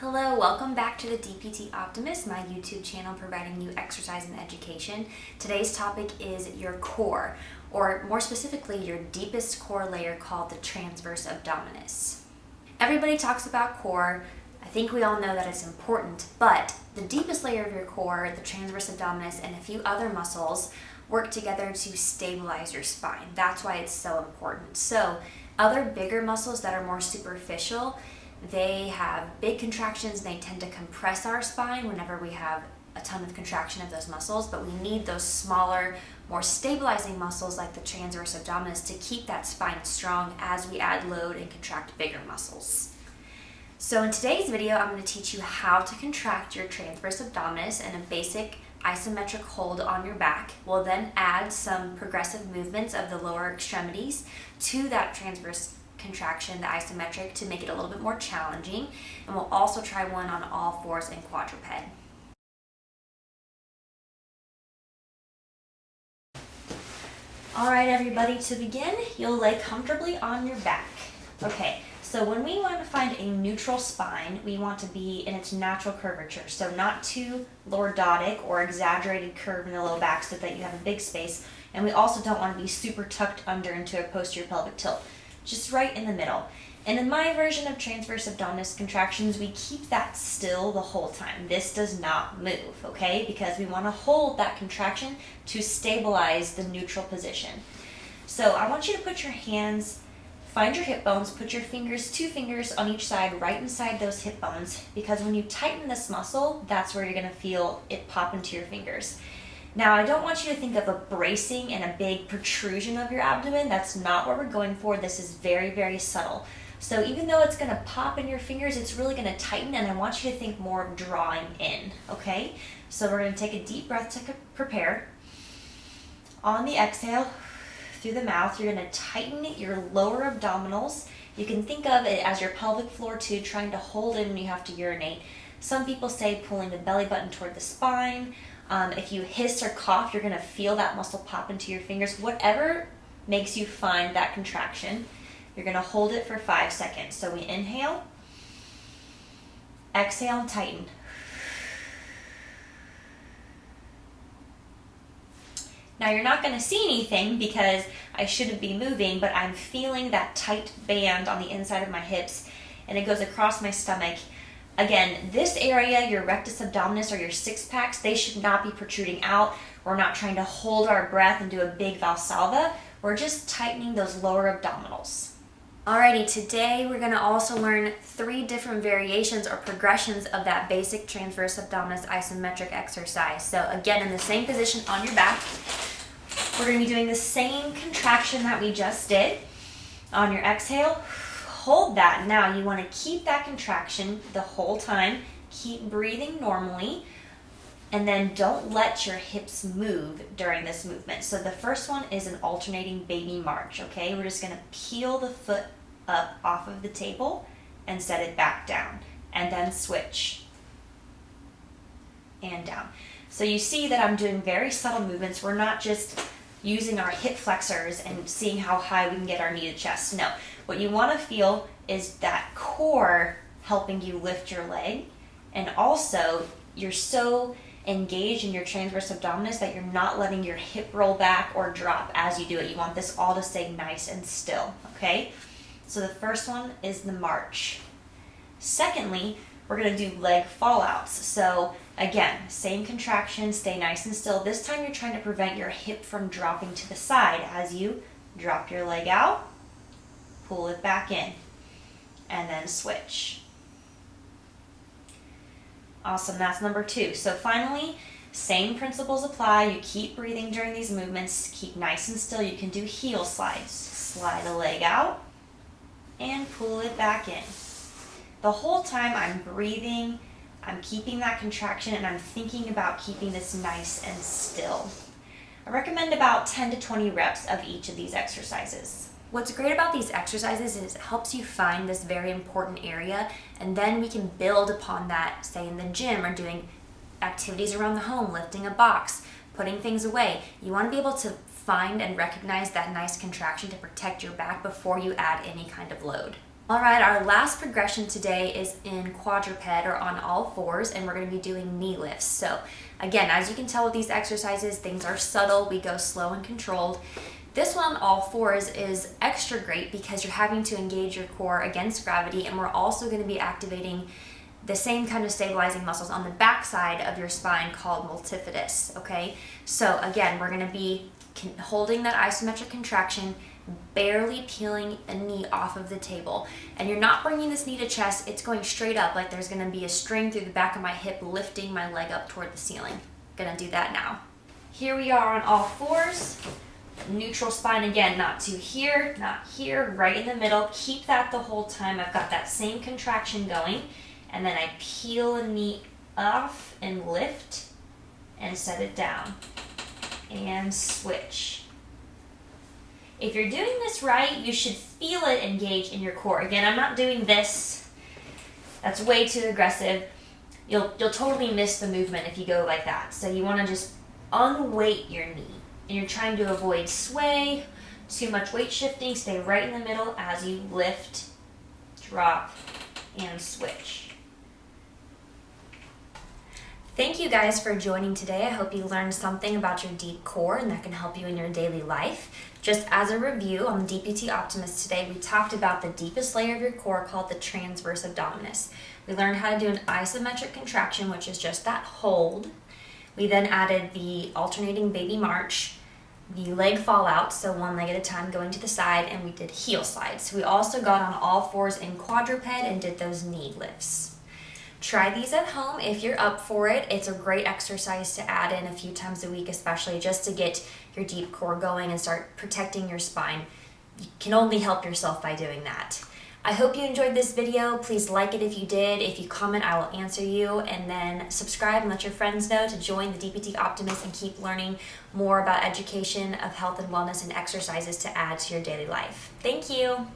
Hello, welcome back to the DPT Optimist, my YouTube channel providing you exercise and education. Today's topic is your core, or more specifically, your deepest core layer called the transverse abdominis. Everybody talks about core. I think we all know that it's important, but the deepest layer of your core, the transverse abdominis, and a few other muscles work together to stabilize your spine. That's why it's so important. So, other bigger muscles that are more superficial, they have big contractions. They tend to compress our spine whenever we have a ton of contraction of those muscles, but we need those smaller, more stabilizing muscles like the transverse abdominis to keep that spine strong as we add load and contract bigger muscles. So in today's video, I'm going to teach you how to contract your transverse abdominis in a basic isometric hold on your back. We'll then add some progressive movements of the lower extremities to that transverse contraction, the isometric, to make it a little bit more challenging. And we'll also try one on all fours in quadruped. All right, everybody, to begin, you'll lay comfortably on your back. Okay, so when we want to find a neutral spine, we want to be in its natural curvature. So not too lordotic or exaggerated curve in the low back so that you have a big space. And we also don't want to be super tucked under into a posterior pelvic tilt. Just right in the middle. And in my version of transverse abdominis contractions, we keep that still the whole time. This does not move, okay? Because we want to hold that contraction to stabilize the neutral position. So I want you to put your hands, find your hip bones, put your fingers, 2 fingers on each side, right inside those hip bones, because when you tighten this muscle, that's where you're going to feel it pop into your fingers. Now, I don't want you to think of a bracing and a big protrusion of your abdomen. That's not what we're going for. This is very, very subtle. So even though it's going to pop in your fingers, it's really going to tighten, and I want you to think more of drawing in, okay? So we're going to take a deep breath to prepare. On the exhale, through the mouth, you're going to tighten your lower abdominals. You can think of it as your pelvic floor too, trying to hold in when you have to urinate. Some people say pulling the belly button toward the spine. If you hiss or cough, you're going to feel that muscle pop into your fingers. Whatever makes you find that contraction, you're going to hold it for 5 seconds. So we inhale, exhale, and tighten. Now you're not going to see anything because I shouldn't be moving, but I'm feeling that tight band on the inside of my hips, and it goes across my stomach. Again, this area, your rectus abdominis or your six packs, they should not be protruding out. We're not trying to hold our breath and do a big Valsalva. We're just tightening those lower abdominals. Alrighty, today we're going to also learn 3 different variations or progressions of that basic transverse abdominis isometric exercise. So again, in the same position on your back, we're going to be doing the same contraction that we just did. On your exhale, hold that. Now you want to keep that contraction the whole time. Keep breathing normally. And then don't let your hips move during this movement. So the first one is an alternating baby march, okay? We're just going to peel the foot up off of the table and set it back down. And then switch. And down. So you see that I'm doing very subtle movements. We're not just using our hip flexors and seeing how high we can get our knee to chest. No. What you want to feel is that core helping you lift your leg, and also you're so engaged in your transverse abdominis that you're not letting your hip roll back or drop as you do it. You want this all to stay nice and still, okay? So the first one is the march. Secondly, we're going to do leg fallouts. So again, same contraction, stay nice and still. This time you're trying to prevent your hip from dropping to the side as you drop your leg out. Pull it back in, and then switch. Awesome, that's number 2. So finally, same principles apply. You keep breathing during these movements, keep nice and still. You can do heel slides. Slide a leg out and pull it back in. The whole time I'm breathing, I'm keeping that contraction, and I'm thinking about keeping this nice and still. I recommend about 10 to 20 reps of each of these exercises. What's great about these exercises is it helps you find this very important area, and then we can build upon that, say in the gym or doing activities around the home, lifting a box, putting things away. You want to be able to find and recognize that nice contraction to protect your back before you add any kind of load. All right, our last progression today is in quadruped or on all fours, and we're going to be doing knee lifts. So again, as you can tell with these exercises, things are subtle. We go slow and controlled. This one on all fours is extra great because you're having to engage your core against gravity, and we're also going to be activating the same kind of stabilizing muscles on the back side of your spine called multifidus, okay? So again, we're going to be holding that isometric contraction, barely peeling a knee off of the table. And you're not bringing this knee to chest, it's going straight up like there's going to be a string through the back of my hip lifting my leg up toward the ceiling. Gonna do that now. Here we are on all fours. Neutral spine again, not to here, not here, right in the middle. Keep that the whole time. I've got that same contraction going. And then I peel a knee off and lift and set it down. And switch. If you're doing this right, you should feel it engage in your core. Again, I'm not doing this. That's way too aggressive. You'll totally miss the movement if you go like that. So you want to just unweight your knee. And you're trying to avoid sway, too much weight shifting. Stay right in the middle as you lift, drop, and switch. Thank you guys for joining today. I hope you learned something about your deep core and that can help you in your daily life. Just as a review, on the DPT Optimist today, we talked about the deepest layer of your core called the transverse abdominis. We learned how to do an isometric contraction, which is just that hold. We then added the alternating baby march, the leg fall out, so one leg at a time going to the side, and we did heel slides. We also got on all fours in quadruped and did those knee lifts. Try these at home if you're up for it. It's a great exercise to add in a few times a week, especially just to get your deep core going and start protecting your spine. You can only help yourself by doing that. I hope you enjoyed this video. Please like it if you did. If you comment, I will answer you. And then subscribe and let your friends know to join the DPT Optimist and keep learning more about education of health and wellness and exercises to add to your daily life. Thank you.